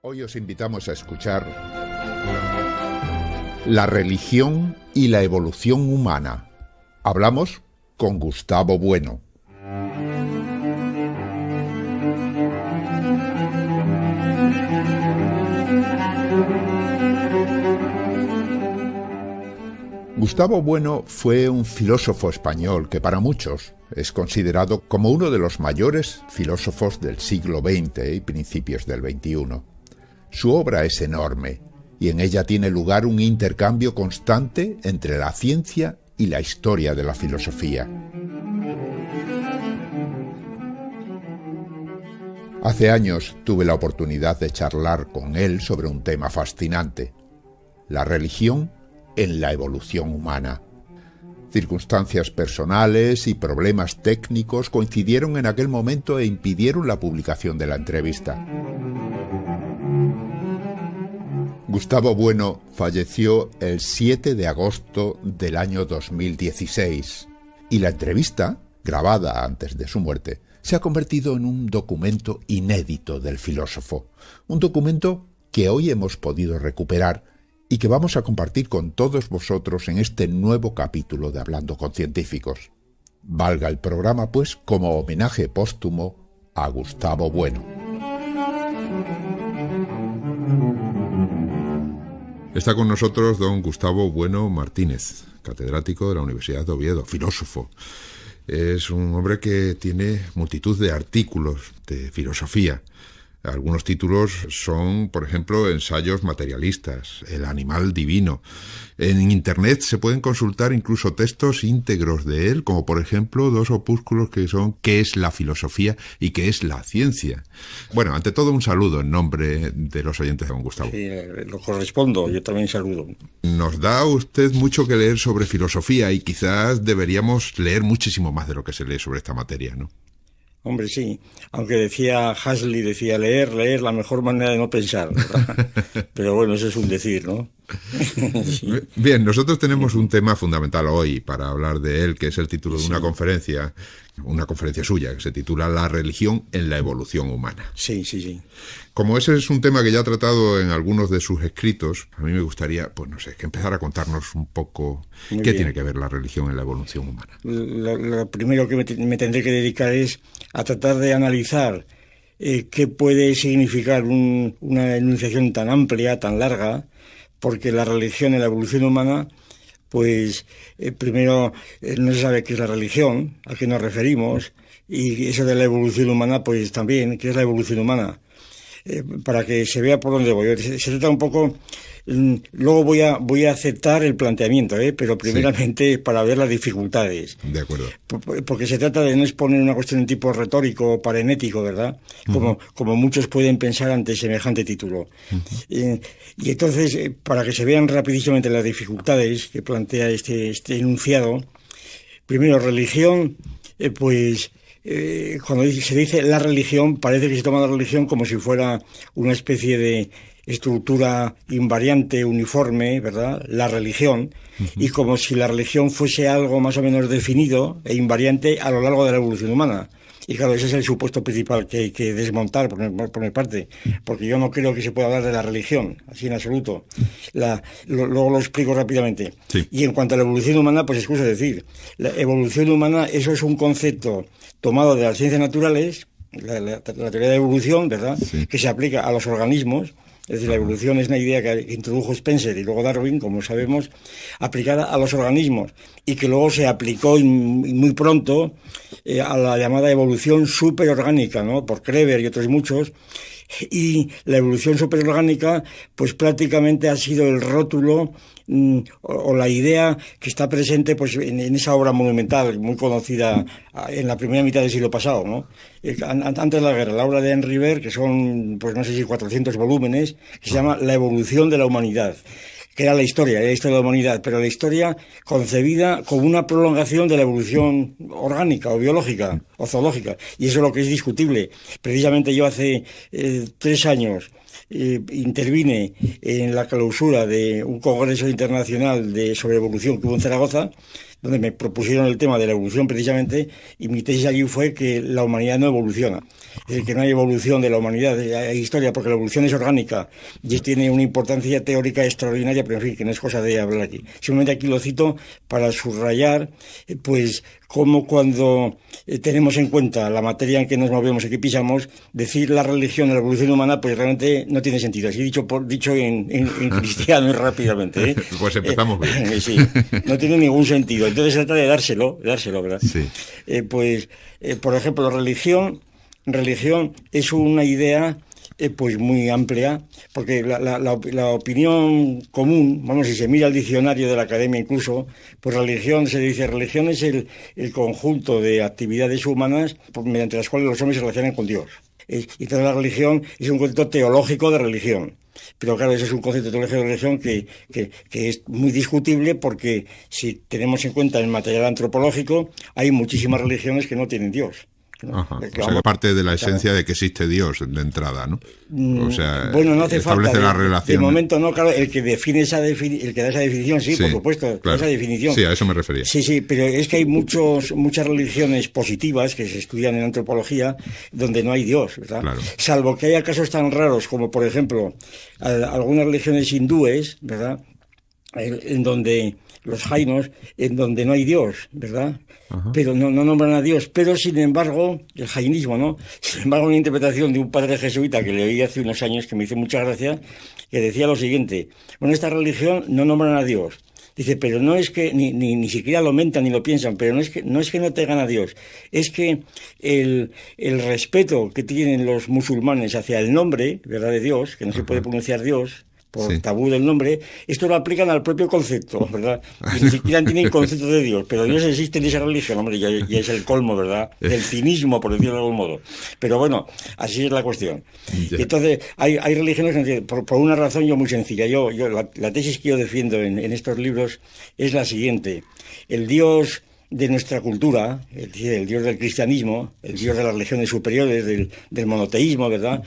Hoy os invitamos a escuchar La religión y la evolución humana. Hablamos con Gustavo Bueno. Gustavo Bueno fue un filósofo español que para muchos es considerado como uno de los mayores filósofos del siglo XX y principios del XXI. Su obra es enorme y en ella tiene lugar un intercambio constante entre la ciencia y la historia de la filosofía. Hace años tuve la oportunidad de charlar con él sobre un tema fascinante: la religión en la evolución humana. Circunstancias personales y problemas técnicos coincidieron en aquel momento e impidieron la publicación de la entrevista. Gustavo Bueno falleció el 7 de agosto del año 2016 y la entrevista, grabada antes de su muerte, se ha convertido en un documento inédito del filósofo, un documento que hoy hemos podido recuperar y que vamos a compartir con todos vosotros en este nuevo capítulo de Hablando con Científicos. Valga el programa, pues, como homenaje póstumo a Gustavo Bueno. Está con nosotros don Gustavo Bueno Martínez, catedrático de la Universidad de Oviedo, filósofo. Es un hombre que tiene multitud de artículos de filosofía. Algunos títulos son, por ejemplo, ensayos materialistas, el animal divino. En Internet se pueden consultar incluso textos íntegros de él, como por ejemplo dos opúsculos que son ¿Qué es la filosofía y qué es la ciencia? Bueno, ante todo un saludo en nombre de los oyentes de don Gustavo. Sí, lo correspondo, yo también saludo. Nos da usted mucho que leer sobre filosofía y quizás deberíamos leer muchísimo más de lo que se lee sobre esta materia, ¿no? Hombre, sí, aunque decía Huxley, leer, la mejor manera de no pensar, ¿verdad? Pero bueno, eso es un decir, ¿no? Sí. Bien, nosotros tenemos un tema fundamental hoy para hablar de él, que es el título de una conferencia suya, que se titula La religión en la evolución humana. Sí, sí, sí. Como ese es un tema que ya ha tratado en algunos de sus escritos, a mí me gustaría, pues no sé, que empezara a contarnos un poco qué tiene que ver la religión en la evolución humana. Lo primero que me tendré que dedicar es a tratar de analizar qué puede significar una enunciación tan amplia, tan larga, porque la religión en la evolución humana, pues primero no se sabe qué es la religión, a qué nos referimos, y eso de la evolución humana, pues también, qué es la evolución humana. Para que se vea por dónde voy. Se trata un poco, luego voy a aceptar el planteamiento, pero primeramente para ver las dificultades. De acuerdo. Porque se trata de no exponer una cuestión de tipo retórico o parenético, ¿verdad? Como muchos pueden pensar ante semejante título. Y entonces, para que se vean rapidísimamente las dificultades que plantea este enunciado, primero, religión, cuando se dice la religión, parece que se toma la religión como si fuera una especie de estructura invariante, uniforme, ¿verdad? La religión, y como si la religión fuese algo más o menos definido e invariante a lo largo de la evolución humana. Y claro, ese es el supuesto principal que hay que desmontar por mi parte, porque yo no creo que se pueda hablar de la religión, así en absoluto. Luego lo explico rápidamente. Sí. Y en cuanto a la evolución humana, pues excuso decir, la evolución humana, eso es un concepto tomado de las ciencias naturales, la teoría de evolución, ¿verdad? Sí. Que se aplica a los organismos. Es decir, la evolución es una idea que introdujo Spencer y luego Darwin, como sabemos, aplicada a los organismos y que luego se aplicó muy pronto a la llamada evolución superorgánica, ¿no? Por Kreber y otros muchos. Y la evolución superorgánica, pues prácticamente ha sido el rótulo o la idea que está presente pues en esa obra monumental muy conocida en la primera mitad del siglo pasado, ¿no? Antes de la guerra, la obra de Henry Bergh, que son, pues no sé si 400 volúmenes, que se llama La evolución de la humanidad, que era la historia de la humanidad, pero la historia concebida como una prolongación de la evolución orgánica o biológica o zoológica, y eso es lo que es discutible. Precisamente yo hace 3 años intervine en la clausura de un congreso internacional sobre evolución que hubo en Zaragoza, donde me propusieron el tema de la evolución precisamente, y mi tesis allí fue que la humanidad no evoluciona. Es decir, que no hay evolución de la humanidad, hay historia, porque la evolución es orgánica y tiene una importancia teórica extraordinaria, pero en fin, que no es cosa de hablar aquí. Simplemente aquí lo cito para subrayar, pues, cómo cuando tenemos en cuenta la materia en que nos movemos y que pisamos, decir la religión, la evolución humana, pues realmente no tiene sentido. Así dicho en cristiano y rápidamente. Pues empezamos bien. Sí, no tiene ningún sentido. Entonces se trata de dárselo, ¿verdad? Sí. Por ejemplo, religión es una idea pues muy amplia, porque la opinión común, vamos, si se mira el diccionario de la academia incluso, pues religión es el conjunto de actividades humanas mediante las cuales los hombres se relacionan con Dios. Y entonces la religión es un concepto teológico de religión. Pero claro, ese es un concepto teológico de religión que es muy discutible, porque si tenemos en cuenta el material antropológico, hay muchísimas religiones que no tienen Dios. Ajá. O sea, que parte de la esencia de que existe Dios de entrada, ¿no? O sea, bueno, no hace falta. La relación. De momento no, claro, el que define el que da esa definición, sí, por supuesto, claro. Esa definición. Sí, a eso me refería. Sí, pero es que hay muchas religiones positivas que se estudian en antropología donde no hay Dios, ¿verdad? Claro. Salvo que haya casos tan raros como, por ejemplo, algunas religiones hindúes, ¿verdad? En donde los jainos, en donde no hay Dios, ¿verdad? Ajá. Pero no nombran a Dios. Pero, sin embargo, el jainismo, ¿no? Sin embargo, una interpretación de un padre jesuita que le oí hace unos años, que me hizo mucha gracia, que decía lo siguiente: bueno, esta religión no nombran a Dios. Dice, pero no es que ni siquiera lo mentan ni lo piensan, pero no es que no tengan a Dios, es que el respeto que tienen los musulmanes hacia el nombre, ¿verdad?, de Dios, que no se puede pronunciar Dios por tabú del nombre, esto lo aplican al propio concepto, ¿verdad? Y ni siquiera tienen concepto de Dios, pero Dios existe en esa religión, hombre, ya es el colmo, ¿verdad?, del cinismo, por decirlo de algún modo. Pero bueno, así es la cuestión. Y entonces, hay religiones que, por una razón muy sencilla, la tesis que yo defiendo en estos libros es la siguiente: el Dios de nuestra cultura, el Dios del cristianismo, el Dios de las religiones superiores, del monoteísmo, ¿verdad?,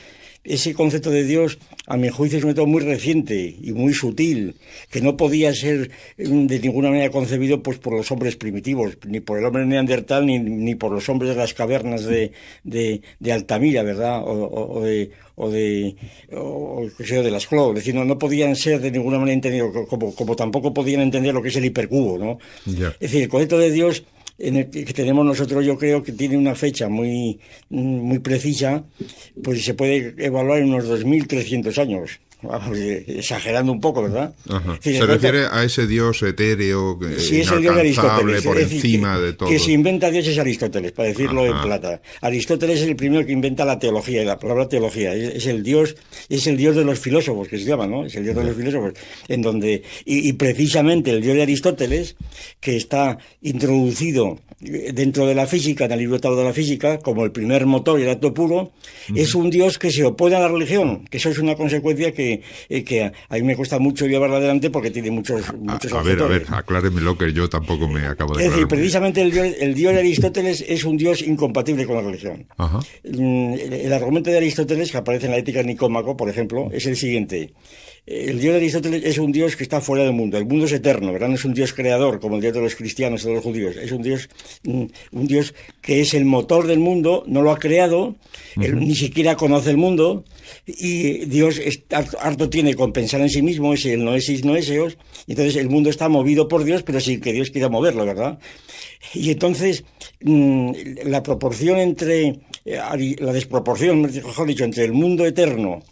ese concepto de Dios, a mi juicio, es un método muy reciente y muy sutil, que no podía ser de ninguna manera concebido pues por los hombres primitivos, ni por el hombre neandertal, ni por los hombres de las cavernas de Altamira, ¿verdad?, o de las Cló. Es decir, no podían ser de ninguna manera entendidos, como tampoco podían entender lo que es el hipercubo, ¿no? Yeah. Es decir, el concepto de Dios que tenemos nosotros, yo creo que tiene una fecha muy precisa, pues se puede evaluar en unos 2.300 años. Exagerando un poco, ¿verdad? Sí, se refiere a ese Dios etéreo, inalcanzable, por encima de todo. Que se inventa Dios es Aristóteles, para decirlo en plata. Aristóteles es el primero que inventa la teología, y la palabra teología es el Dios de los filósofos, que se llama, ¿no? Es el Dios de los filósofos, en donde y precisamente el Dios de Aristóteles, que está introducido dentro de la física, en el libro Tratado de la Física, como el primer motor y el acto puro, es un Dios que se opone a la religión, que eso es una consecuencia que a mí me cuesta mucho llevarla adelante, porque tiene muchos a ver, acláremelo, que yo tampoco me acabo de aclarar. Es decir, precisamente el Dios de Aristóteles es un Dios incompatible con la religión. Ajá. El argumento de Aristóteles, que aparece en la Ética de Nicómaco, por ejemplo, es el siguiente: el Dios de Aristóteles es un Dios que está fuera del mundo. El mundo es eterno, ¿verdad? No es un Dios creador como el Dios de los cristianos o de los judíos. Es un Dios que es el motor del mundo, no lo ha creado, él ni siquiera conoce el mundo, y Dios harto tiene con pensar en sí mismo, es el noesis noeseos, y entonces el mundo está movido por Dios, pero sin que Dios quiera moverlo, ¿verdad? Y entonces la proporción la desproporción, mejor dicho, entre el mundo eterno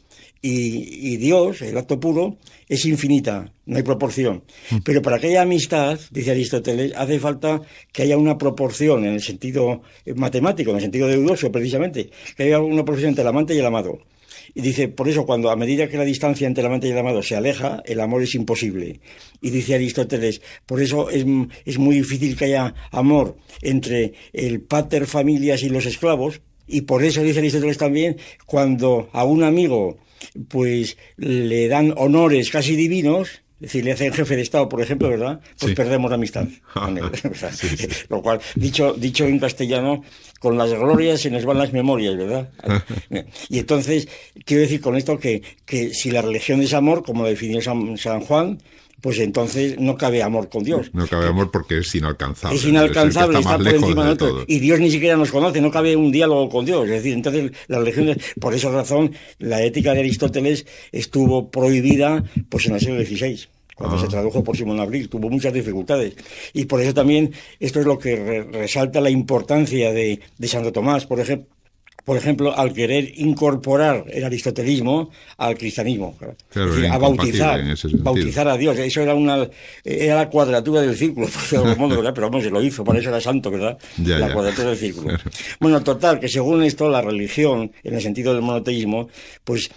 y Dios, el acto puro, es infinita, no hay proporción. Pero para que haya amistad, dice Aristóteles, hace falta que haya una proporción en el sentido matemático, en el sentido de Eudosio, precisamente, que haya una proporción entre el amante y el amado. Y dice, por eso, a medida que la distancia entre el amante y el amado se aleja, el amor es imposible. Y dice Aristóteles, por eso es muy difícil que haya amor entre el pater familias y los esclavos, y por eso dice Aristóteles también, cuando a un amigo pues le dan honores casi divinos, es decir, le hacen jefe de Estado, por ejemplo, ¿verdad?, pues perdemos la amistad. Lo cual, dicho en castellano, con las glorias se nos van las memorias, ¿verdad? Y entonces, quiero decir con esto que si la religión es amor, como definió San Juan, pues entonces no cabe amor con Dios. No cabe amor porque es inalcanzable. Es inalcanzable, está por encima de todo. Y Dios ni siquiera nos conoce, no cabe un diálogo con Dios. Es decir, entonces las religiones, por esa razón, la ética de Aristóteles estuvo prohibida pues en el siglo XVI. Cuando se tradujo por Simón Abril, tuvo muchas dificultades. Y por eso también esto es lo que resalta la importancia de Santo Tomás, por ejemplo, al querer incorporar el aristotelismo al cristianismo, claro, es decir, a bautizar a Dios. Eso era la cuadratura del círculo, pero vamos, se lo hizo, para eso era santo, ¿verdad? La cuadratura del círculo. Claro. Bueno, total, que según esto, la religión, en el sentido del monoteísmo, pues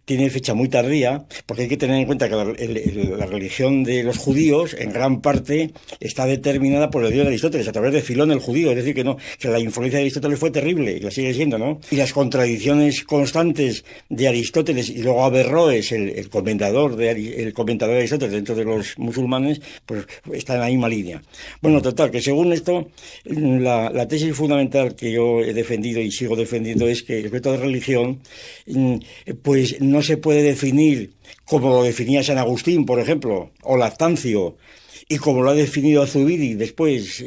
tiene fecha muy tardía, porque hay que tener en cuenta que la religión de los judíos, en gran parte, está determinada por el Dios de Aristóteles, a través de Filón el judío, es decir, que la influencia de Aristóteles fue terrible, y la sigue siendo, ¿no? Y las contradicciones constantes de Aristóteles y luego Averroes, el comentador de Aristóteles dentro de los musulmanes, pues está en la misma línea. Bueno, total, que según esto, la tesis fundamental que yo he defendido y sigo defendiendo es que el concepto de religión, pues no se puede definir como lo definía San Agustín, por ejemplo, o Lactancio, y como lo ha definido Zubiri después,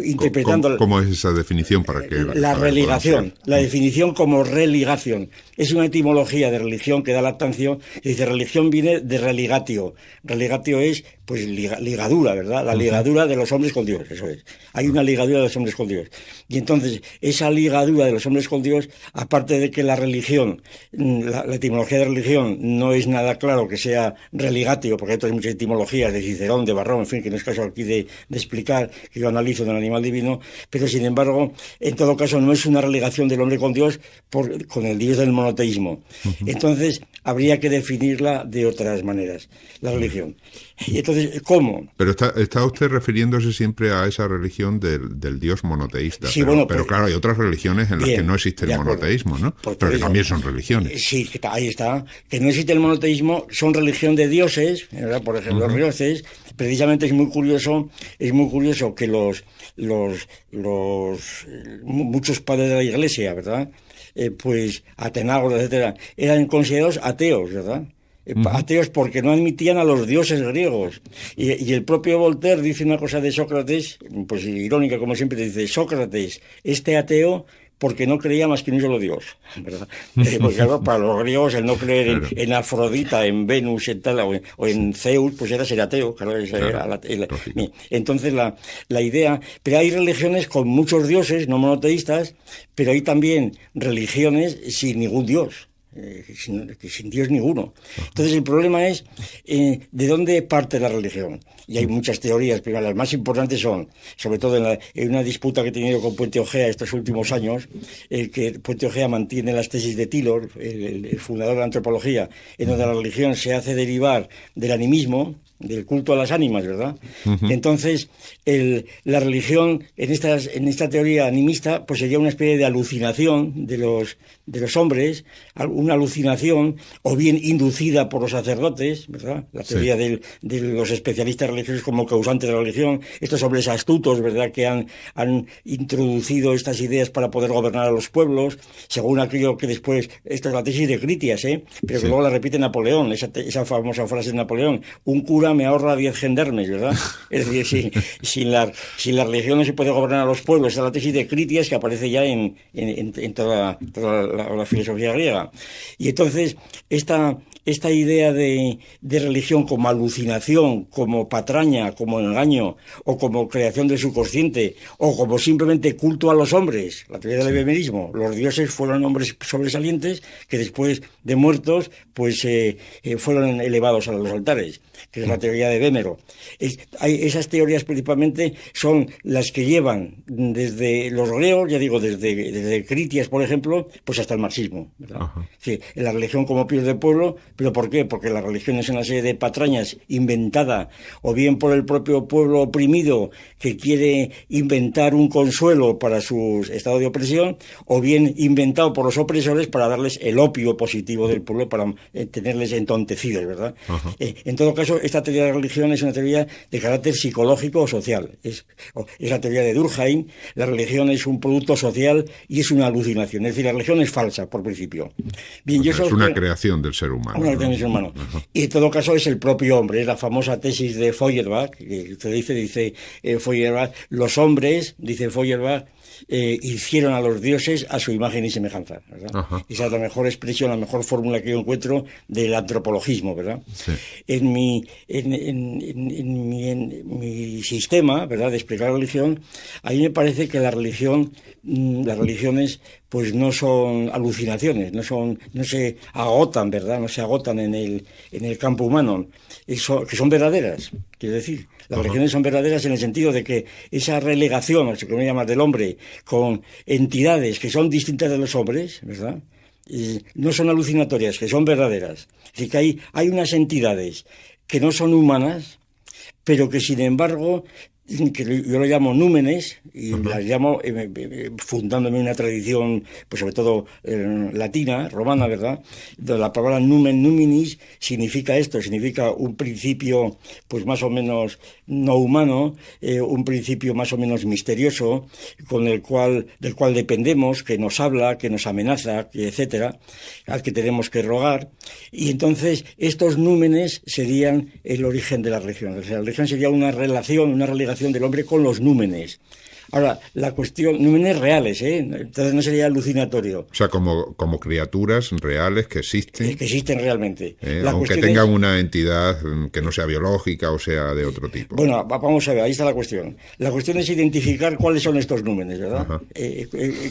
interpretando... ¿Cómo es esa definición para que... La religación, la definición como religación. Es una etimología de religión que da Lactancio, que dice religión viene de religatio. Religatio es, pues, ligadura, ¿verdad? La ligadura de los hombres con Dios, eso es. Hay una ligadura de los hombres con Dios. Y entonces, esa ligadura de los hombres con Dios, aparte de que la religión, la etimología de religión no es nada claro que sea religatio, porque hay otras muchas etimologías de Cicerón, de Varrón, en fin, que no es caso aquí de explicar, que yo analizo del animal divino, pero sin embargo, en todo caso, no es una religación del hombre con Dios con el Dios del monoteísmo. Entonces, habría que definirla de otras maneras, la religión. Y entonces, ¿cómo? Pero está usted refiriéndose siempre a esa religión del Dios monoteísta. Sí, pero claro, hay otras religiones en las que no existe el monoteísmo, ¿no? Pero que también son religiones. Sí, ahí está. Que no existe el monoteísmo, son religión de dioses, ¿verdad? Por ejemplo, los dioses. Precisamente es muy curioso que muchos padres de la Iglesia, ¿verdad? Pues Atenágoras, etcétera, eran considerados ateos, ¿verdad? Ateos porque no admitían a los dioses griegos. Y el propio Voltaire dice una cosa de Sócrates, pues irónica como siempre, dice: Sócrates, este ateo porque no creía más que en un solo Dios, ¿verdad? Porque claro, para los griegos el no creer en Afrodita, en Venus, en tal, o en Zeus, pues era ser ateo, claro. Entonces la idea... Pero hay religiones con muchos dioses, no monoteístas, pero hay también religiones sin ningún dios. Sin Dios ninguno. Entonces el problema es de dónde parte la religión. Y hay muchas teorías, pero las más importantes son, sobre todo en una disputa que he tenido con Puente Ojea estos últimos años, que Puente Ojea mantiene las tesis de Tylor, el fundador de la antropología, en donde la religión se hace derivar del animismo, del culto a las ánimas, ¿verdad? Entonces, la religión, en esta teoría animista, pues sería una especie de alucinación de los hombres, una alucinación, o bien inducida por los sacerdotes, ¿verdad? La teoría de los especialistas religiosos como causantes de la religión, estos hombres astutos, ¿verdad?, que han introducido estas ideas para poder gobernar a los pueblos, según aquello que después, esta es la tesis de Critias, pero que luego la repite Napoleón, esa famosa frase de Napoleón: un cura me ahorra 10 gendarmes, ¿verdad? Es decir, sin la religión no se puede gobernar a los pueblos. Esa es la tesis de Critias, que aparece ya en toda la filosofía griega. Y entonces, esta idea de religión como alucinación, como patraña, como engaño, o como creación del subconsciente, o como simplemente culto a los hombres, la teoría del ebemerismo. Los dioses fueron hombres sobresalientes que después de muertos pues fueron elevados a los altares, que es la teoría de Vémero. Esas teorías principalmente son las que llevan desde los griegos, ya digo, desde Critias, por ejemplo, pues hasta el marxismo, ¿verdad? Sí, la religión como pies del pueblo. ¿Pero por qué? Porque la religión es una serie de patrañas inventada, o bien por el propio pueblo oprimido que quiere inventar un consuelo para su estado de opresión, o bien inventado por los opresores para darles el opio positivo del pueblo, para tenerles entontecidos, ¿verdad? En todo caso, caso, esta teoría de la religión es una teoría de carácter psicológico o social. Es la teoría de Durkheim. La religión es un producto social y es una alucinación. Es decir, la religión es falsa, por principio. Bien, es una creación del ser humano. Una creación del ser humano. Y en todo caso es el propio hombre. Es la famosa tesis de Feuerbach, que usted dice Feuerbach, los hombres, dice Feuerbach, hicieron a los dioses a su imagen y semejanza, ¿verdad? Esa es la mejor expresión, la mejor fórmula que yo encuentro del antropologismo, ¿verdad? Sí. En mi sistema, ¿verdad?, de explicar la religión, a mí me parece que las religiones pues no son alucinaciones, no se agotan, ¿verdad? No se agotan en el campo humano, que son verdaderas, quiero decir. Las religiones son verdaderas en el sentido de que esa relegación, o sea, que me llamas, del hombre con entidades que son distintas de los hombres, ¿verdad?, no son alucinatorias, que son verdaderas. Así que hay unas entidades que no son humanas, pero que sin embargo, que yo lo llamo númenes, y las llamo fundándome en una tradición, pues sobre todo latina, romana, ¿verdad? La palabra numen numinis significa esto, significa un principio pues más o menos no humano, un principio más o menos misterioso, del cual dependemos, que nos habla, que nos amenaza, etcétera, al que tenemos que rogar. Y entonces estos númenes serían el origen de la religión. O sea, la religión sería una relación, una relegación del hombre con los númenes. Ahora, la cuestión, númenes reales, entonces no sería alucinatorio. O sea, como criaturas reales que existen. Que existen realmente. Aunque tengan una entidad que no sea biológica o sea de otro tipo. Bueno, vamos a ver, ahí está la cuestión. La cuestión es identificar cuáles son estos númenes, ¿verdad?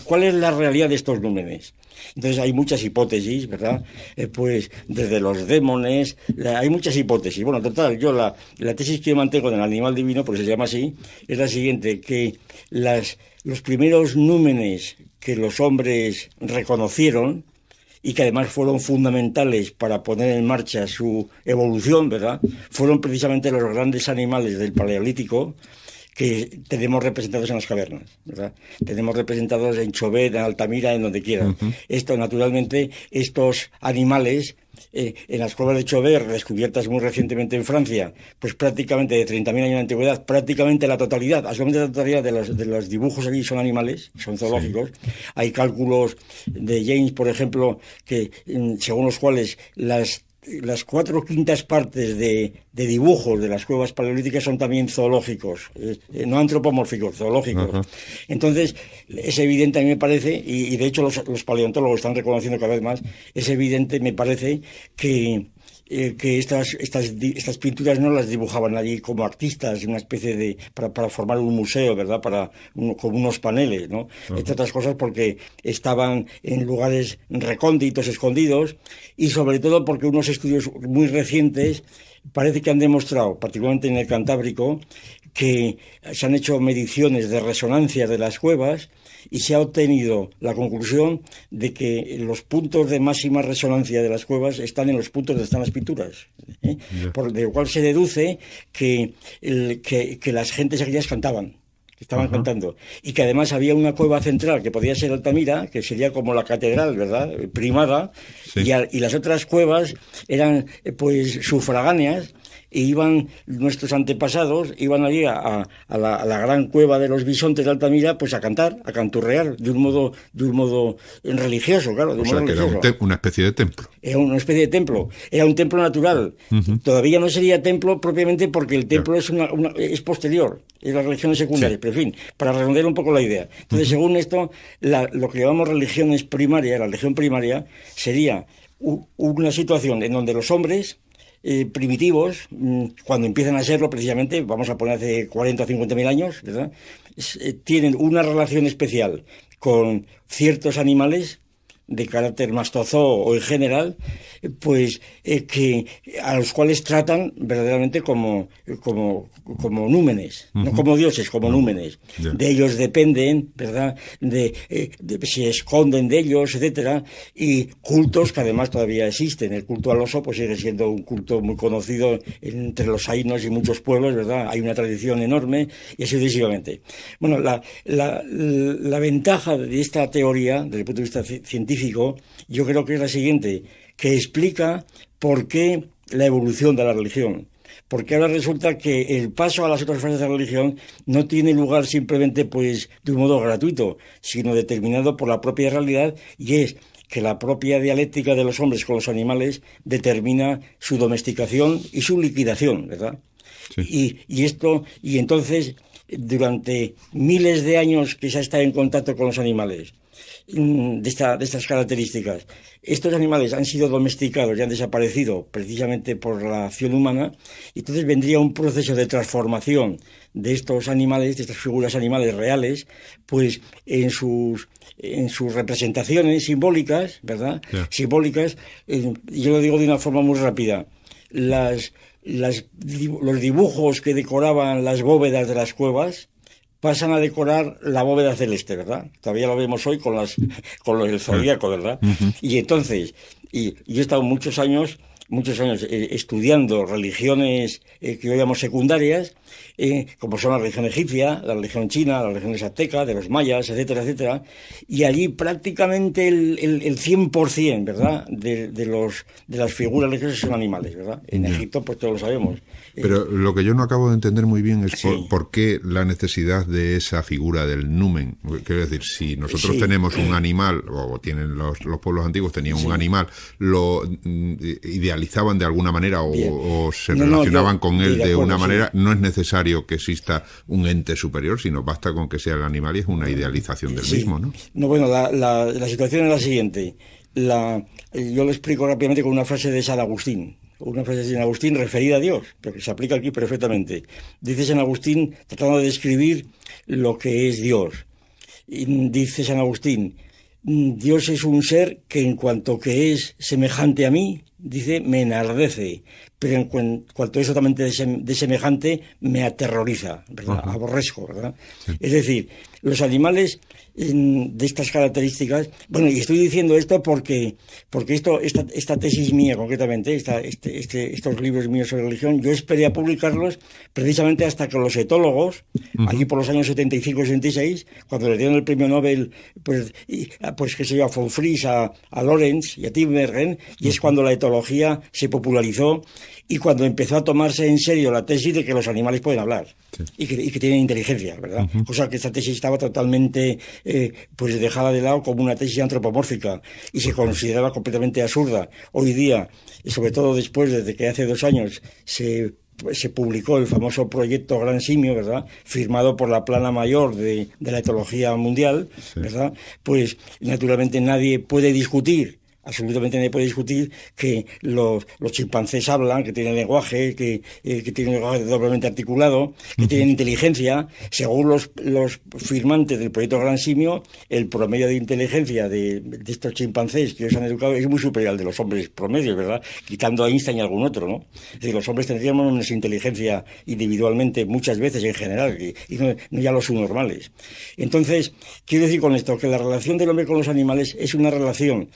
¿Cuál es la realidad de estos númenes? Entonces hay muchas hipótesis, ¿verdad? Pues desde los démones, hay muchas hipótesis. Bueno, total, yo la tesis que yo mantengo del animal divino, porque se llama así, es la siguiente, que los primeros númenes que los hombres reconocieron y que además fueron fundamentales para poner en marcha su evolución, ¿verdad?, fueron precisamente los grandes animales del Paleolítico que tenemos representados en las cavernas, ¿verdad? Tenemos representados en Chauvet, en Altamira, en donde quiera. Esto, naturalmente, estos animales, en las cuevas de Chauvet, descubiertas muy recientemente en Francia, pues prácticamente de 30.000 años de antigüedad, prácticamente la totalidad, absolutamente la totalidad de los dibujos allí son animales, son zoológicos. Sí. Hay cálculos de James, por ejemplo, que según los cuales las 4/5 partes de dibujos de las cuevas paleolíticas son también zoológicos, no antropomórficos, zoológicos. Entonces, es evidente, a mí me parece, y de hecho los paleontólogos están reconociendo cada vez más, es evidente, me parece, que estas pinturas no las dibujaban allí como artistas, una especie para formar un museo, ¿verdad?, como unos paneles, ¿no? Entre otras cosas porque estaban en lugares recónditos, escondidos, y sobre todo porque unos estudios muy recientes parece que han demostrado, particularmente en el Cantábrico, que se han hecho mediciones de resonancias de las cuevas y se ha obtenido la conclusión de que los puntos de máxima resonancia de las cuevas están en los puntos donde están las pinturas, por lo cual se deduce que las gentes aquellas cantaban, que estaban cantando, y que además había una cueva central que podía ser Altamira, que sería como la catedral, ¿verdad?, primada, sí. Y las otras cuevas eran pues sufragáneas, y iban nuestros antepasados, iban allí a la gran cueva de los bisontes de Altamira, pues a cantar, a canturrear, de un modo religioso, claro. O sea, que era una especie de templo. Era una especie de templo, era un templo natural. Todavía no sería templo propiamente porque el templo es posterior, es las religiones secundarias, sí. Pero en fin, para redondear un poco la idea. Entonces, según esto, lo que llamamos religiones primarias, la religión primaria, sería una situación en donde los hombres primitivos, cuando empiezan a serlo precisamente, vamos a poner hace 40 o 50.000 años, ¿verdad?, tienen una relación especial con ciertos animales de carácter mastozoo o en general, pues a los cuales tratan verdaderamente como númenes, no como dioses, como númenes. Yeah. De ellos dependen, ¿verdad?, se esconden de ellos, etcétera, y cultos que además todavía existen. El culto al oso pues sigue siendo un culto muy conocido entre los ainos y muchos pueblos, ¿verdad? Hay una tradición enorme y así sucesivamente. Bueno, la ventaja de esta teoría, desde el punto de vista científico, yo creo que es la siguiente, que explica por qué la evolución de la religión. porque ahora resulta que el paso a las otras fases de la religión no tiene lugar simplemente pues de un modo gratuito, sino determinado por la propia realidad, y es que la propia dialéctica de los hombres con los animales determina su domesticación y su liquidación, ¿verdad? Sí. Y entonces, durante miles de años que se ha estado en contacto con los animales, de estas características, estos animales han sido domesticados y han desaparecido precisamente por la acción humana, y entonces vendría un proceso de transformación de estos animales, de estas figuras animales reales, pues en sus representaciones simbólicas, ¿verdad? Yeah. Simbólicas, yo lo digo de una forma muy rápida. Los dibujos que decoraban las bóvedas de las cuevas pasan a decorar la bóveda celeste, ¿verdad? Todavía lo vemos hoy con lo del zodíaco, ¿verdad? Uh-huh. Y entonces, y yo he estado muchos años estudiando religiones que hoy llamamos secundarias, como son la religión egipcia, la religión china, la religión azteca, de los mayas, etcétera, etcétera, y allí prácticamente el 100%, ¿verdad?, de las figuras religiosas son animales, ¿verdad? En Egipto, pues todos lo sabemos. Pero lo que yo no acabo de entender muy bien es Sí. por qué la necesidad de esa figura del numen. Quiero decir, si nosotros tenemos un animal, o tienen los pueblos antiguos tenían un animal, lo idealizaban de alguna manera o se relacionaban con él de una manera, no es necesario que exista un ente superior, sino basta con que sea el animal y es una idealización del mismo, ¿no? No, bueno, la situación es la siguiente. Yo lo explico rápidamente con una frase de San Agustín. Una frase de San Agustín referida a Dios, pero que se aplica aquí perfectamente. Dice San Agustín, tratando de describir lo que es Dios. Y dice San Agustín, Dios es un ser que en cuanto que es semejante a mí, dice, me enardece, pero en cuanto es totalmente de semejante, me aterroriza, ¿verdad? Uh-huh. Aborrezco, ¿verdad? Sí. Es decir, los animales de estas características, bueno, y estoy diciendo esto porque esta tesis mía concretamente, estos libros míos sobre religión, yo esperé a publicarlos precisamente hasta que los etólogos, uh-huh, allí por los años 75-76, cuando le dieron el premio Nobel, pues qué sé yo, a von Fries, a Lorenz y a Tinbergen, y es cuando la etología se popularizó y cuando empezó a tomarse en serio la tesis de que los animales pueden hablar, sí, y que tienen inteligencia, ¿verdad? Uh-huh. O sea, que esta tesis estaba totalmente pues dejada de lado como una tesis antropomórfica y se consideraba completamente absurda. Hoy día, y sobre todo después, desde que hace 2 años se publicó el famoso proyecto Gran Simio, ¿verdad?, firmado por la plana mayor de la etología mundial, sí, ¿verdad? Pues naturalmente nadie puede discutir, absolutamente nadie puede discutir que los chimpancés hablan, que tienen lenguaje, que tienen un lenguaje doblemente articulado, que tienen inteligencia. Según los firmantes del proyecto Gran Simio, el promedio de inteligencia de estos chimpancés que ellos han educado es muy superior al de los hombres promedios, ¿verdad? Quitando a Einstein y algún otro, ¿no? Es decir, los hombres tendríamos menos inteligencia individualmente muchas veces en general, y no ya los subnormales. Entonces, quiero decir con esto que la relación del hombre con los animales es una relación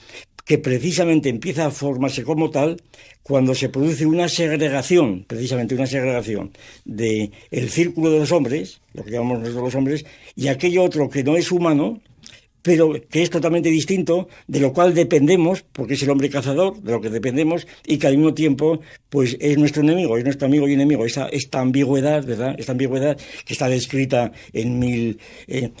que precisamente empieza a formarse como tal cuando se produce una segregación, precisamente una segregación del círculo de los hombres, lo que llamamos nosotros los hombres, y aquello otro que no es humano, pero que es totalmente distinto, de lo cual dependemos, porque es el hombre cazador, de lo que dependemos, y que al mismo tiempo pues es nuestro enemigo, es nuestro amigo y enemigo. Esta ambigüedad, ¿verdad? Esta ambigüedad que está descrita en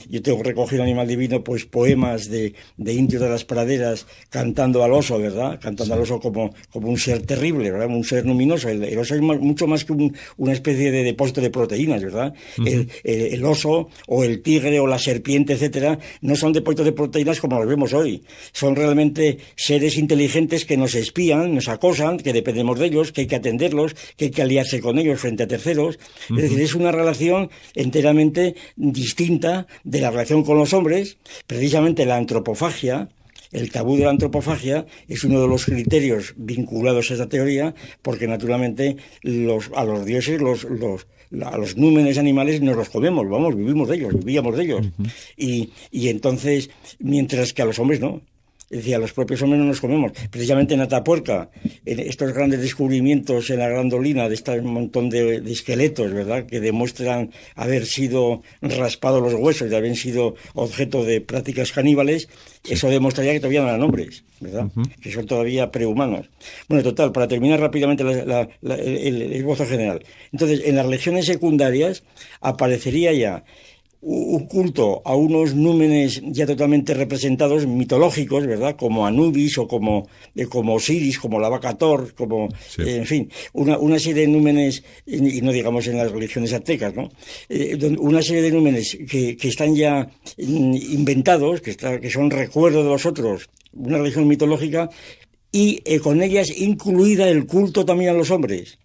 yo tengo recogido Animal Divino, pues poemas de indios de las praderas cantando al oso, ¿verdad? Cantando al oso como un ser terrible, ¿verdad? Un ser luminoso. El oso es mucho más que una especie de depósito de proteínas, ¿verdad? Uh-huh. El oso o el tigre o la serpiente, etcétera, no son depósitos de proteínas como los vemos hoy. Son realmente seres inteligentes que nos espían, nos acosan, que dependemos de ellos, que hay que atenderlos, que hay que aliarse con ellos frente a terceros. Uh-huh. Es decir, es una relación enteramente distinta de la relación con los hombres. Precisamente la antropofagia, el tabú de la antropofagia, es uno de los criterios vinculados a esta teoría, porque naturalmente a los dioses, a los númenes animales nos los comemos, vivíamos de ellos. Uh-huh. Y entonces, mientras que a los hombres no. Es decir, a los propios hombres no nos comemos. Precisamente en Atapuerca, en estos grandes descubrimientos en la Grandolina, de este montón de esqueletos, ¿verdad?, que demuestran haber sido raspados los huesos y haber sido objeto de prácticas caníbales, eso demostraría que todavía no eran hombres, ¿verdad? Que son todavía prehumanos. Bueno, total, para terminar rápidamente el esbozo general. Entonces, en las religiones secundarias aparecería ya un culto a unos númenes ya totalmente representados, mitológicos, ¿verdad?, como Anubis o como Osiris, como la vaca Thor, como, en fin, una serie de númenes, y no digamos en las religiones aztecas, ¿no?, una serie de númenes que están ya inventados, que son recuerdos de los otros, una religión mitológica, y con ellas incluida el culto también a los hombres.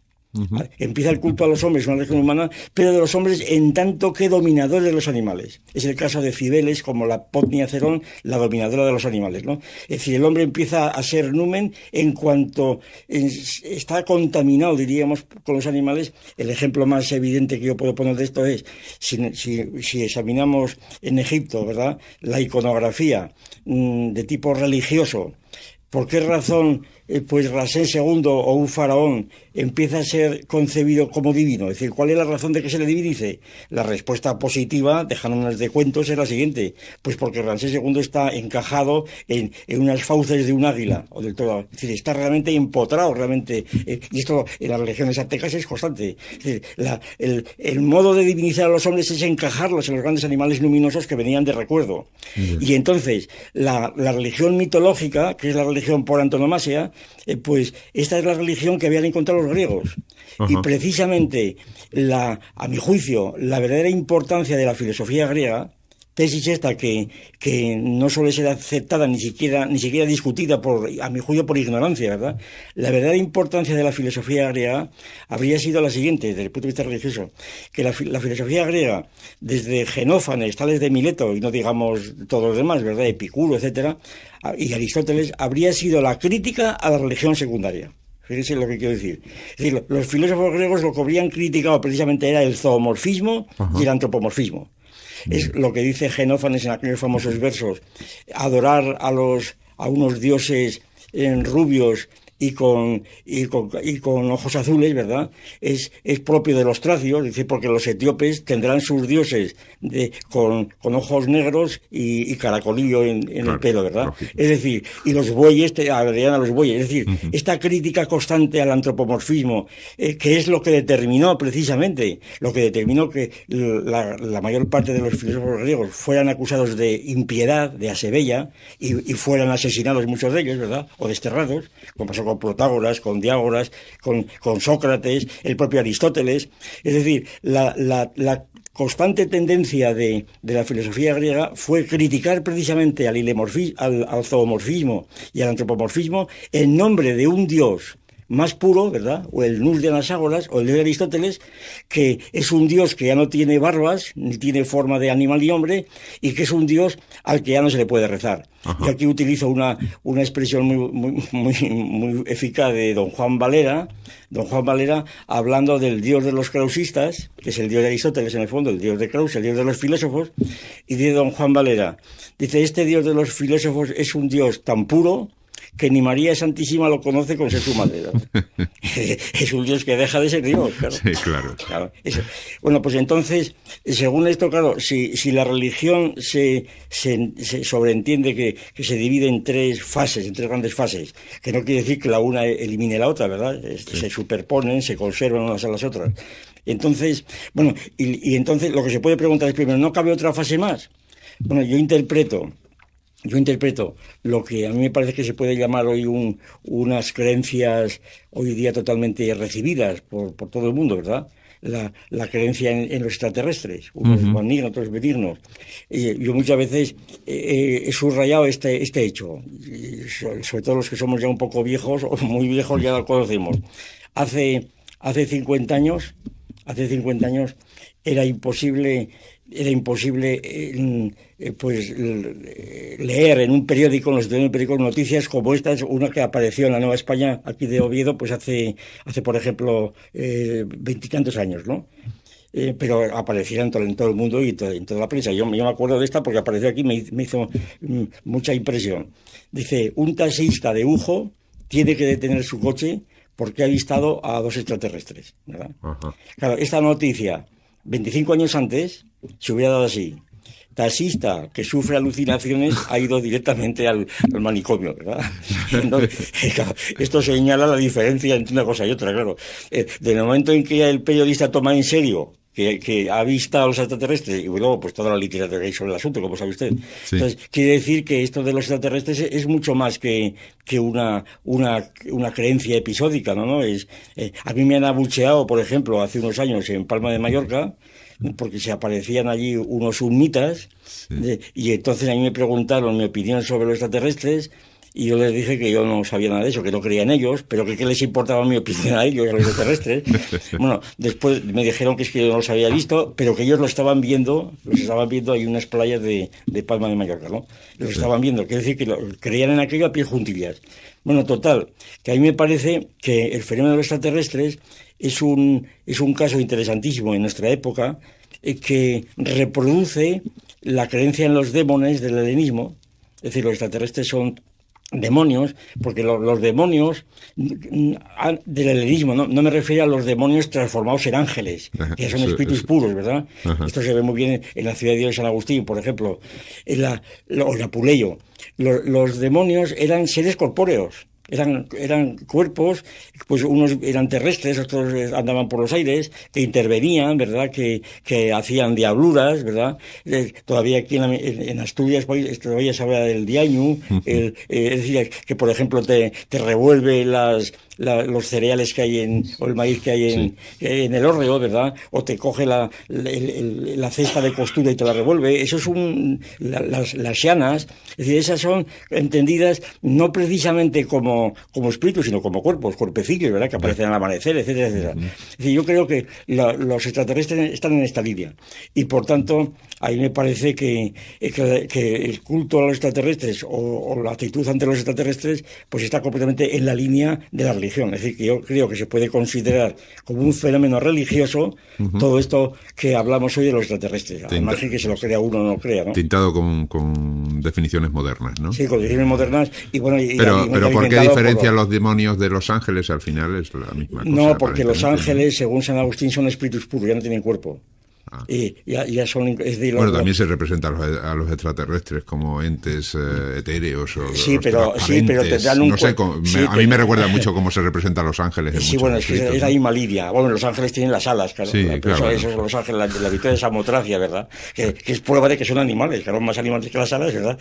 Empieza el culto a los hombres, una religión humana, pero de los hombres en tanto que dominadores de los animales. Es el caso de Cibeles, como la Potnia Cerón, la dominadora de los animales, ¿no? Es decir, el hombre empieza a ser numen en cuanto está contaminado, diríamos, con los animales. El ejemplo más evidente que yo puedo poner de esto es, si examinamos en Egipto, ¿verdad?, la iconografía de tipo religioso, ¿por qué razón pues Ramsés II o un faraón empieza a ser concebido como divino? Es decir, ¿cuál es la razón de que se le divinice? La respuesta positiva, dejándonos de cuentos, es la siguiente: pues porque Ramsés II está encajado en unas fauces de un águila o del toro. Es decir, está realmente empotrado, realmente, y esto en las religiones aztecas es constante. Es decir, el modo de divinizar a los hombres es encajarlos en los grandes animales luminosos que venían de recuerdo. Y entonces, la religión mitológica, que es la religión por antonomasia, pues esta es la religión que habían encontrado los griegos. Y precisamente, a mi juicio, la verdadera importancia de la filosofía griega, tesis esta que no suele ser aceptada ni siquiera discutida, a mi juicio, por ignorancia, ¿verdad? La verdadera importancia de la filosofía griega habría sido la siguiente, desde el punto de vista religioso: que la filosofía griega, desde Genófanes, Tales de Mileto, y no digamos todos los demás, ¿verdad?, Epicuro, etcétera, y Aristóteles, habría sido la crítica a la religión secundaria. Fíjense lo que quiero decir. Es decir, los filósofos griegos lo que habrían criticado precisamente era el zoomorfismo y el antropomorfismo. Es lo que dice Genófanes en aquellos famosos versos: adorar a unos dioses rubios y con ojos azules, ¿verdad?, es propio de los tracios. Dice, porque los etíopes tendrán sus dioses con ojos negros y caracolillo en el pelo, ¿verdad? Lógico. Es decir, y los bueyes agregan a los bueyes. Es decir, esta crítica constante al antropomorfismo, que es lo que determinó precisamente, que la mayor parte de los filósofos griegos fueran acusados de impiedad, de asebella, y fueran asesinados muchos de ellos, ¿verdad?, o desterrados, como pasó con Protágoras, con Diágoras, con Sócrates, el propio Aristóteles. Es decir, la constante tendencia de la filosofía griega fue criticar precisamente al zoomorfismo y al antropomorfismo en nombre de un dios más puro, ¿verdad?, o el Nous de Anaxágoras, o el de Aristóteles, que es un dios que ya no tiene barbas, ni tiene forma de animal ni hombre, y que es un dios al que ya no se le puede rezar. Ajá. Y aquí utilizo una expresión muy eficaz de don Juan Valera, hablando del dios de los krausistas, que es el dios de Aristóteles en el fondo, el dios de Krauss, el dios de los filósofos, y dice don Juan Valera, dice, este dios de los filósofos es un dios tan puro que ni María Santísima lo conoce con ser su madre. Es un Dios que deja de ser Dios, claro. Sí, claro. Eso. Bueno, pues entonces, según esto, claro, si la religión se sobreentiende que se divide en tres grandes fases, que no quiere decir que la una elimine la otra, ¿verdad? Sí. Se superponen, se conservan unas a las otras. Entonces, bueno, y entonces lo que se puede preguntar es primero, ¿no cabe otra fase más? Bueno, yo interpreto lo que a mí me parece que se puede llamar hoy unas creencias hoy día totalmente recibidas por todo el mundo, ¿verdad? La creencia en los extraterrestres, unos malignos, otros benignos. Yo muchas veces he subrayado este hecho, sobre todo los que somos ya un poco viejos o muy viejos ya lo conocemos. Hace 50 años era imposible leer en un periódico, noticias como esta, una que apareció en la Nueva España, aquí de Oviedo, pues hace por ejemplo, 20 y tantos años, ¿no? pero apareciera en todo el mundo y en toda la prensa. Yo me acuerdo de esta porque apareció aquí, me hizo mucha impresión. Dice, un taxista de Ujo tiene que detener su coche porque ha avistado a 2 extraterrestres, ¿verdad? Ajá. Claro, esta noticia, 25 años antes, se hubiera dado así. Taxista que sufre alucinaciones ha ido directamente al manicomio, ¿verdad? Entonces, claro, esto señala la diferencia entre una cosa y otra, claro. Del momento en que el periodista toma en serio que ha visto a los extraterrestres, y luego pues toda la literatura que hay sobre el asunto, como sabe usted. Sí. Entonces, quiere decir que esto de los extraterrestres es mucho más que una creencia episódica, ¿no? A mí me han abucheado, por ejemplo, hace unos años en Palma de Mallorca, porque se aparecían allí unos summitas, y entonces a mí me preguntaron mi opinión sobre los extraterrestres, y yo les dije que yo no sabía nada de eso, que no creía en ellos, pero que qué les importaba mi opinión a ellos, a los extraterrestres. Bueno, después me dijeron que es que yo no los había visto, pero que ellos los estaban viendo ahí en unas playas de Palma de Mallorca, ¿no? Los estaban viendo, quiere decir que creían en aquello a pie juntillas. Bueno, total, que a mí me parece que el fenómeno de los extraterrestres es un caso interesantísimo en nuestra época, que reproduce la creencia en los demones del helenismo. Es decir, los extraterrestres son demonios, porque los demonios del helenismo, no me refiero a los demonios transformados en ángeles, que son espíritus puros, ¿verdad? Ajá. Esto se ve muy bien en la ciudad de Dios de San Agustín, por ejemplo, o en Apuleyo. Los demonios eran seres corpóreos. Eran cuerpos, pues unos eran terrestres, otros andaban por los aires, que intervenían, ¿verdad? Que hacían diabluras, ¿verdad? Todavía aquí en Asturias todavía se habla del diañu, es decir, que por ejemplo te revuelve los cereales que hay o el maíz que hay en el hórreo, ¿verdad? O te coge la cesta de costura y te la revuelve. Eso es las llanas, es decir, esas son entendidas no precisamente como espíritus, sino como cuerpecillos, ¿verdad? Que aparecen al amanecer, etcétera, etcétera. Es decir, yo creo que los extraterrestres están en esta línea. Y por tanto, a mí me parece que el culto a los extraterrestres o la actitud ante los extraterrestres, pues está completamente en la línea de la religión. Es decir, que yo creo que se puede considerar como un fenómeno religioso todo esto que hablamos hoy de los extraterrestres. Al margen que se lo crea uno o no crea, ¿no? Tintado con definiciones modernas, ¿no? Sí, con definiciones modernas. Y bueno, pero ¿por qué diferencian los demonios de los ángeles? Al final es la misma cosa. No, porque los ángeles, según San Agustín, son espíritus puros, ya no tienen cuerpo. Y ya son, bueno, también se representa a los extraterrestres como entes etéreos o sí, pero te dan un no sé, a mí me recuerda mucho cómo se representa a los ángeles. Sí, bueno, es la misma línea. Bueno, los ángeles tienen las alas, claro. Sí, claro. Esos son los ángeles, la victoria de Samotracia, ¿verdad? Que es prueba de que son animales, que son más animales que las alas, ¿verdad?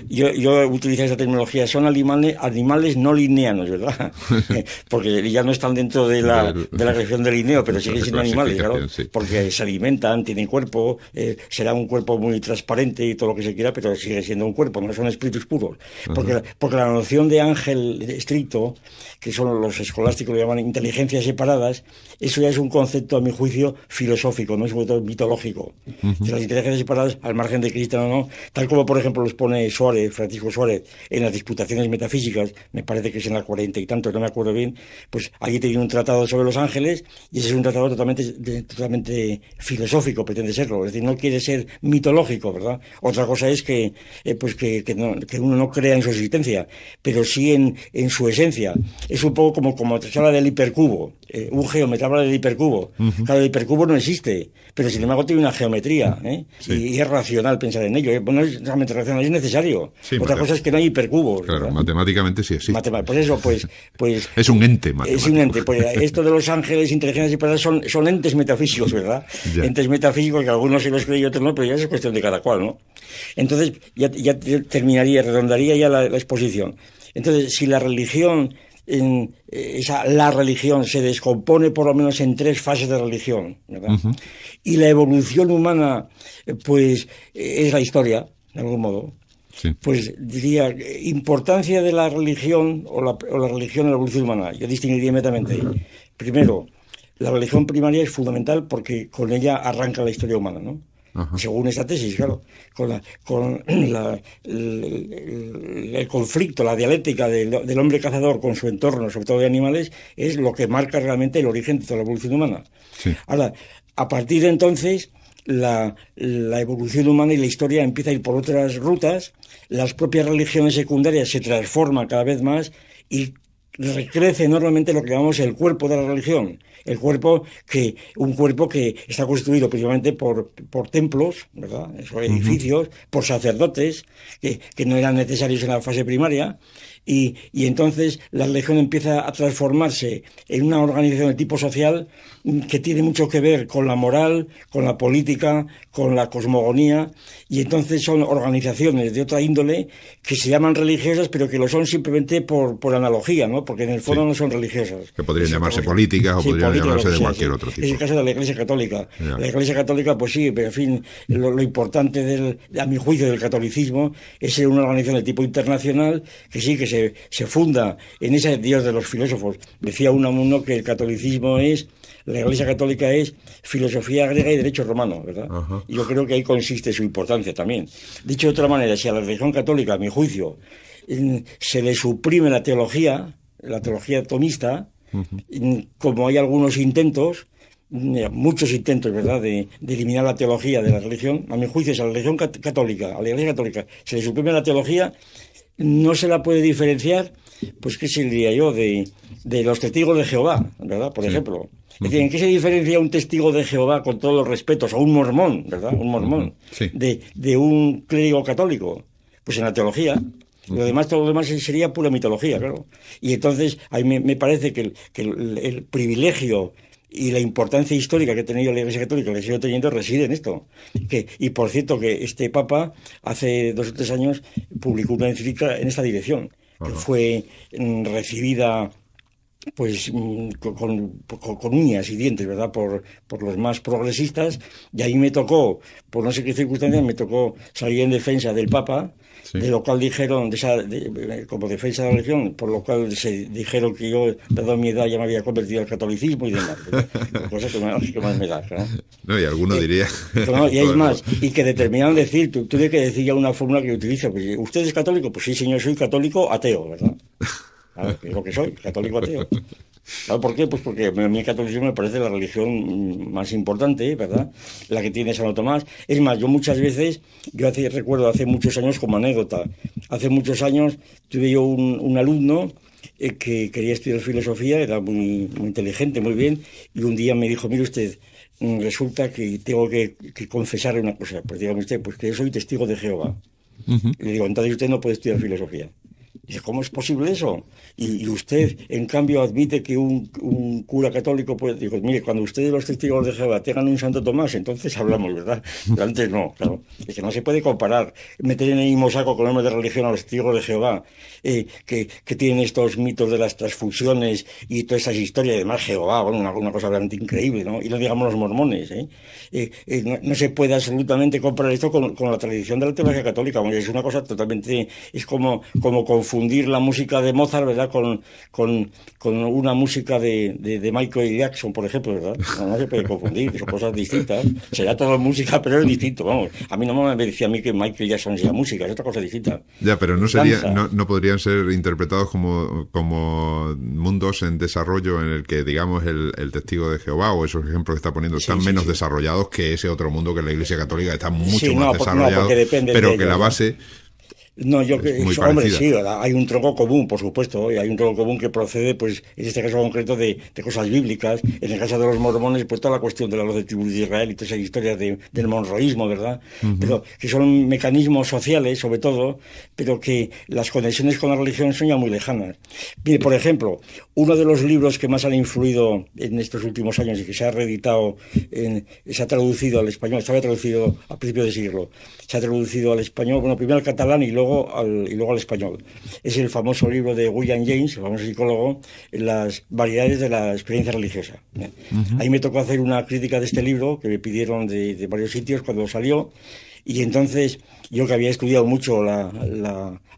Yo utilizo esa terminología, son animales no lineanos, ¿verdad? Porque ya no están dentro de la región de Linneo, pero siguen siendo animales, claro. Porque se alimentan, tienen cuerpo, será un cuerpo muy transparente y todo lo que se quiera, pero sigue siendo un cuerpo, no son espíritus puros. Porque la noción de ángel estricto, que son los escolásticos lo llaman inteligencias separadas, eso ya es un concepto, a mi juicio, filosófico, no es un concepto mitológico. De las inteligencias separadas, al margen de Cristo o no, tal como por ejemplo los pone Francisco Suárez, en las disputaciones metafísicas, me parece que es en la 40 y tanto, no me acuerdo bien, pues allí tiene un tratado sobre los ángeles, y ese es un tratado totalmente filosófico, pretende serlo, es decir, no quiere ser mitológico, ¿verdad? Otra cosa es que uno no crea en su existencia, pero sí en su esencia. Es un poco como se habla del hipercubo, un geómetra habla del hipercubo. Claro, el hipercubo no existe, pero sin embargo tiene una geometría, sí. Y es racional pensar en ello. No es realmente racional, es necesario. Sí, otra cosa es que no hay hipercubos. Claro, ¿verdad? Matemáticamente sí existe. Pues eso, pues es un ente matemático. Es un ente. Pues esto de los ángeles, inteligencias separadas, son entes metafísicos, ¿verdad? Ya. Entes metafísicos que algunos se los creen y otros no, pero ya es cuestión de cada cual, ¿no? Entonces, ya redondaría ya la exposición. Entonces, si la religión, la religión se descompone por lo menos en 3 fases de religión, ¿verdad? Y la evolución humana, pues, es la historia, de algún modo. Sí. Pues diría, importancia de la religión o la religión en la evolución humana. Yo distinguiría inmediatamente. Primero, la religión primaria es fundamental porque con ella arranca la historia humana, ¿no? según esta tesis, claro, el conflicto, la dialéctica del hombre cazador con su entorno, sobre todo de animales, es lo que marca realmente el origen de toda la evolución humana. Sí. Ahora, a partir de entonces, la evolución humana y la historia empieza a ir por otras rutas, las propias religiones secundarias se transforman cada vez más y recrece enormemente lo que llamamos el cuerpo de la religión. Un cuerpo que está constituido principalmente por templos, ¿verdad? Edificios, por sacerdotes, que no eran necesarios en la fase primaria, y entonces la religión empieza a transformarse en una organización de tipo social que tiene mucho que ver con la moral, con la política, con la cosmogonía, y entonces son organizaciones de otra índole que se llaman religiosas, pero que lo son simplemente por analogía, ¿no? Porque en el fondo no son religiosas. Que podrían llamarse políticas o podrían llamarse de cualquier otro tipo. Es el caso de la Iglesia Católica. La Iglesia Católica, pues sí, pero en fin, lo importante a mi juicio, del catolicismo es ser una organización de tipo internacional que sí, que se funda en ese Dios de los filósofos. Decía uno que el catolicismo la Iglesia Católica es filosofía griega y derecho romano, ¿verdad? Y yo creo que ahí consiste su importancia también. Dicho de otra manera, si a la religión católica, a mi juicio, se le suprime la teología tomista, como hay algunos intentos, muchos intentos, ¿verdad?, de eliminar la teología de la religión, a mi juicio, si a la religión católica, a la Iglesia Católica, se le suprime la teología, no se la puede diferenciar, pues qué se diría yo, de los testigos de Jehová, ¿verdad?, por ejemplo. Es decir, ¿en qué se diferencia un testigo de Jehová, con todos los respetos, o un mormón, ¿verdad?, un mormón, de un clérigo católico? Pues en la teología. Todo lo demás sería pura mitología, claro. Y entonces, a mí me parece que el privilegio y la importancia histórica que ha tenido la Iglesia Católica, que sigue teniendo, reside en esto. Y por cierto, que este Papa, hace 2 o 3 años, publicó una encíclica en esta dirección, que fue recibida pues con uñas y dientes, ¿verdad?, por los más progresistas, y ahí me tocó, por no sé qué circunstancias, salir en defensa del Papa, de lo cual dijeron, como defensa de la religión, por lo cual se dijeron que yo, dado mi edad, ya me había convertido al catolicismo y demás, cosa que más me da, ¿no? No, y alguno diría... No, y hay más, y que determinaron decir, tuve que decir ya una fórmula que utilizo, pues, ¿usted es católico? Pues sí, señor, soy católico ateo, ¿verdad? Claro, es lo que soy, católico ateo. ¿Sabes por qué? Pues porque a mí el catolicismo me parece la religión más importante, ¿verdad?, la que tiene Santo Tomás. Es más, yo muchas veces, recuerdo hace muchos años, como anécdota, hace muchos años tuve yo un alumno que quería estudiar filosofía, era muy inteligente, muy bien, y un día me dijo, mire usted, resulta que tengo que confesarle una cosa. Pues dígame usted, pues que yo soy testigo de Jehová. Y le digo, entonces usted no puede estudiar filosofía. Dice, ¿cómo es posible eso? Y usted, en cambio, admite que un cura católico puede... Digo, mire, cuando ustedes, los testigos de Jehová, tengan un Santo Tomás, entonces hablamos, ¿verdad? Pero antes no, claro. Es que no se puede comparar, meter en el mismo saco con el nombre de religión a los testigos de Jehová, que tienen estos mitos de las transfusiones y todas esas historias. Además, Jehová, bueno, una cosa realmente increíble, ¿no? Y no digamos los mormones, no se puede absolutamente comparar esto con la tradición de la teología católica. Bueno, es una cosa totalmente... Es como confundir la música de Mozart, ¿verdad?, con una música de Michael Jackson, por ejemplo, ¿verdad? No se puede confundir, son cosas distintas. Será toda música, pero es distinto, vamos. A mí no me decía a mí que Michael Jackson sea música, es otra cosa distinta. Ya, pero no podrían ser interpretados como mundos en desarrollo en el que, digamos, el testigo de Jehová o esos ejemplos que está poniendo están menos desarrollados que ese otro mundo que la Iglesia Católica está mucho más desarrollado, pero que la base... No, hombre, sí, hay un tronco común, por supuesto, y hay un tronco común que procede, pues, en este caso concreto, de cosas bíblicas. En el caso de los mormones, pues toda la cuestión de la 12 tribus de Israel y todas esas historias del monroísmo, ¿verdad? Pero que son mecanismos sociales, sobre todo, pero que las conexiones con la religión son ya muy lejanas. Mire, por ejemplo, uno de los libros que más han influido en estos últimos años y que se ha reeditado, se ha traducido al español, estaba traducido a principios de siglo, se ha traducido al español, bueno, primero al catalán y luego al español. Es el famoso libro de William James, el famoso psicólogo, Las variedades de la experiencia religiosa. Ahí me tocó hacer una crítica de este libro, que me pidieron de varios sitios cuando salió, y entonces yo, que había estudiado mucho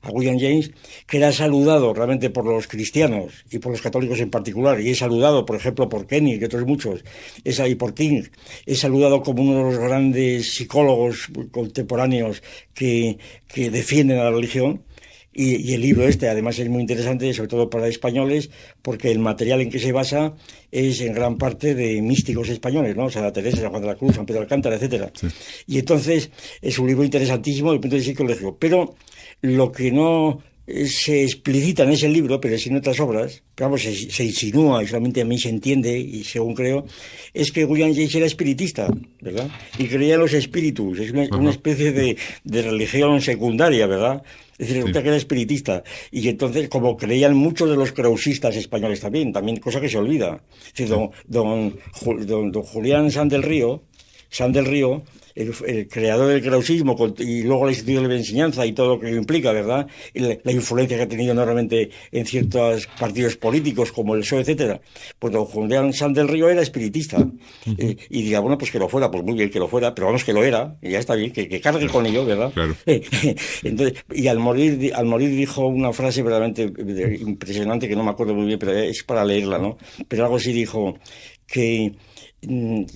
a William James, que era saludado realmente por los cristianos y por los católicos en particular, y es saludado, por ejemplo, por Kenny y otros muchos, y por King, es saludado como uno de los grandes psicólogos contemporáneos que defienden a la religión. Y el libro además, es muy interesante, sobre todo para españoles, porque el material en que se basa es en gran parte de místicos españoles, ¿no? Santa Teresa, San Juan de la Cruz, San Pedro de Alcántara, etcétera. Sí. Y entonces es un libro interesantísimo desde el punto de vista psicológico. Pero lo que no se explicita en ese libro, pero sí en otras obras, pero vamos, se insinúa y solamente a mí se entiende, y según creo, es que William James era espiritista, ¿verdad? Y creía en los espíritus, es una especie de religión secundaria, ¿verdad? Es decir, resulta que era espiritista. Y entonces, como creían muchos de los krausistas españoles también, cosa que se olvida. Es decir, don Julián San del Río, el creador del krausismo y luego la institución de la enseñanza y todo lo que lo implica, ¿verdad? Y la influencia que ha tenido enormemente en ciertos partidos políticos como el PSOE, etcétera. Pues don Julián San del Río era espiritista. Y diga, bueno, pues que lo fuera, pues muy bien que lo fuera, pero vamos, que lo era, y ya está bien, que cargue con ello, ¿verdad? Claro. Entonces, y al morir dijo una frase verdaderamente impresionante, que no me acuerdo muy bien, pero es para leerla, ¿no? Pero algo así dijo, que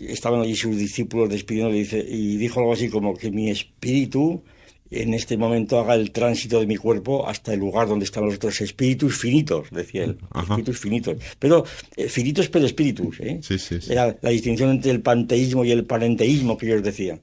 estaban allí sus discípulos despidiendo, y dijo algo así como que mi espíritu en este momento haga el tránsito de mi cuerpo hasta el lugar donde están los otros espíritus finitos, decía él. Ajá. Espíritus finitos, pero finitos pero espíritus, ¿eh? Sí. Era la distinción entre el panteísmo y el parenteísmo que ellos decían.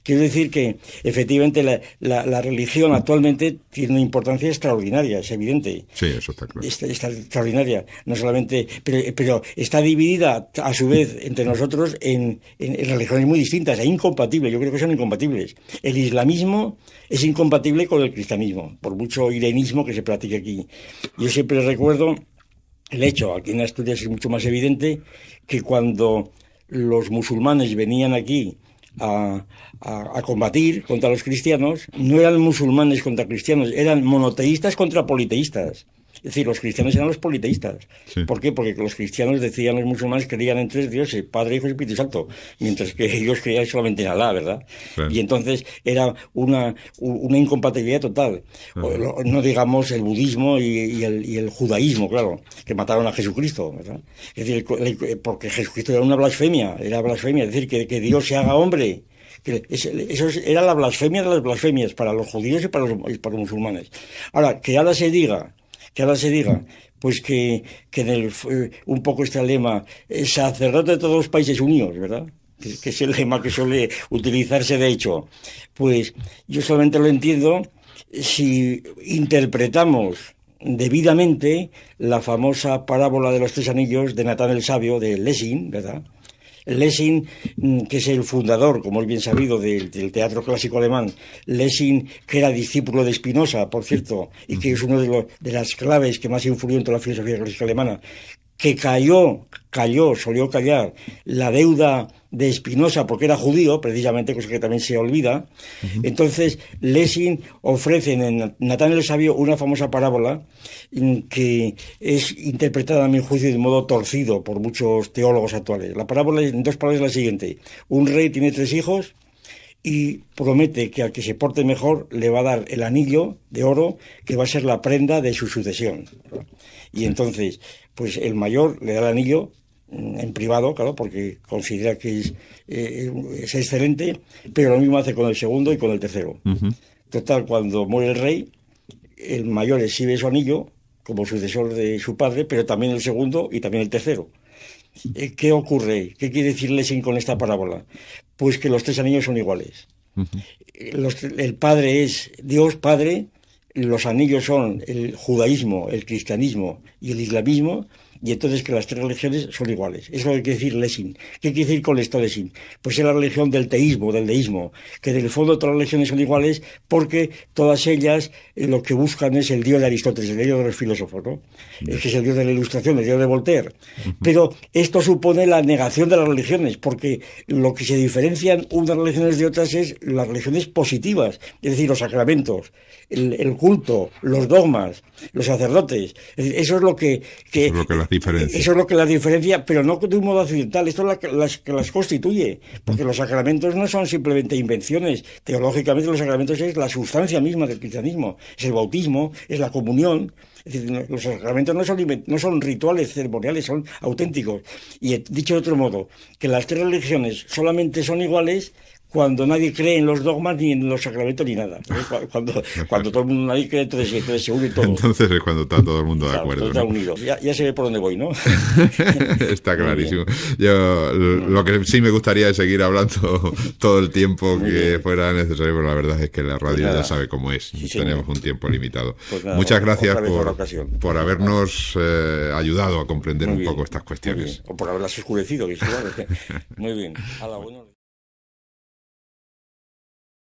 Quiero decir que, efectivamente, la religión actualmente tiene una importancia extraordinaria, es evidente. Sí, eso está claro. Está extraordinaria, no solamente, pero está dividida, a su vez, entre nosotros en religiones muy distintas, e incompatibles. Yo creo que son incompatibles. El islamismo es incompatible con el cristianismo, por mucho irenismo que se practique aquí. Yo siempre recuerdo el hecho, aquí en Asturias es mucho más evidente, que cuando los musulmanes venían aquí a combatir contra los cristianos, no eran musulmanes contra cristianos, eran monoteístas contra politeístas. Es decir, los cristianos eran los politeístas. Sí. ¿Por qué? Porque los cristianos, decían los musulmanes, creían en tres dioses, Padre, Hijo y Espíritu Santo, mientras que ellos creían solamente en Alá, ¿verdad? Claro. Y entonces era una incompatibilidad total. Claro. No digamos el budismo y el judaísmo, claro, que mataron a Jesucristo, ¿verdad? Es decir, porque Jesucristo era una blasfemia, es decir, que Dios se haga hombre. Eso era la blasfemia de las blasfemias para los judíos y para los musulmanes. Ahora, que ahora se diga, pues que un poco este lema, sacerdote de todos los países unidos, ¿verdad? Que es el lema que suele utilizarse de hecho. Pues yo solamente lo entiendo si interpretamos debidamente la famosa parábola de los tres anillos de Natán el Sabio, de Lessing, ¿verdad? Lessing, que es el fundador, como es bien sabido, del teatro clásico alemán. Lessing, que era discípulo de Spinoza, por cierto, y que es uno de las claves que más influyó en toda la filosofía clásica alemana, que solió callar la deuda de Spinoza porque era judío, precisamente, cosa que también se olvida. Entonces, Lessing ofrece en Natán el Sabio una famosa parábola que es interpretada, a mi juicio, de modo torcido por muchos teólogos actuales. La parábola, en dos palabras, es la siguiente. Un rey tiene 3 hijos y promete que al que se porte mejor le va a dar el anillo de oro que va a ser la prenda de su sucesión. Y entonces, pues el mayor le da el anillo en privado, claro, porque considera que es excelente, pero lo mismo hace con el segundo y con el tercero. Total, cuando muere el rey, el mayor exhibe su anillo como sucesor de su padre, pero también el segundo y también el tercero. ¿Qué ocurre? ¿Qué quiere decir Lessing con esta parábola? Pues que los 3 anillos son iguales. El padre es Dios Padre, los anillos son el judaísmo, el cristianismo y el islamismo, y entonces que las 3 religiones son iguales. Eso es lo que quiere decir Lessing. ¿Qué quiere decir con esto Lessing? Pues es la religión del teísmo, del deísmo, que en el fondo todas las religiones son iguales porque todas ellas lo que buscan es el dios de Aristóteles, el dios de los filósofos, ¿no? Que es el dios de la Ilustración, el dios de Voltaire. Pero esto supone la negación de las religiones, porque lo que se diferencian unas religiones de otras es las religiones positivas, es decir, los sacramentos, el culto, los dogmas, los sacerdotes. Es decir, eso es lo que diferencia. Eso es lo que las diferencia, pero no de un modo accidental. Esto es que las constituye, porque los sacramentos no son simplemente invenciones. Teológicamente los sacramentos es la sustancia misma del cristianismo. Es el bautismo, es la comunión. Es decir, los sacramentos no son rituales ceremoniales, son auténticos. Y dicho de otro modo, que las tres religiones solamente son iguales cuando nadie cree en los dogmas ni en los sacramentos ni nada. Cuando todo el mundo, nadie cree, entonces se une todo. Entonces es cuando está todo el mundo de acuerdo. Todo está unido. Ya se ve por dónde voy, ¿no? Está clarísimo. Yo lo que sí me gustaría es seguir hablando todo el tiempo que fuera necesario, pero la verdad es que la radio ya sabe cómo es. Sí, tenemos un tiempo limitado. Muchas gracias por habernos ayudado a comprender un poco estas cuestiones. O por haberlas oscurecido. Muy bien. Hala, bueno.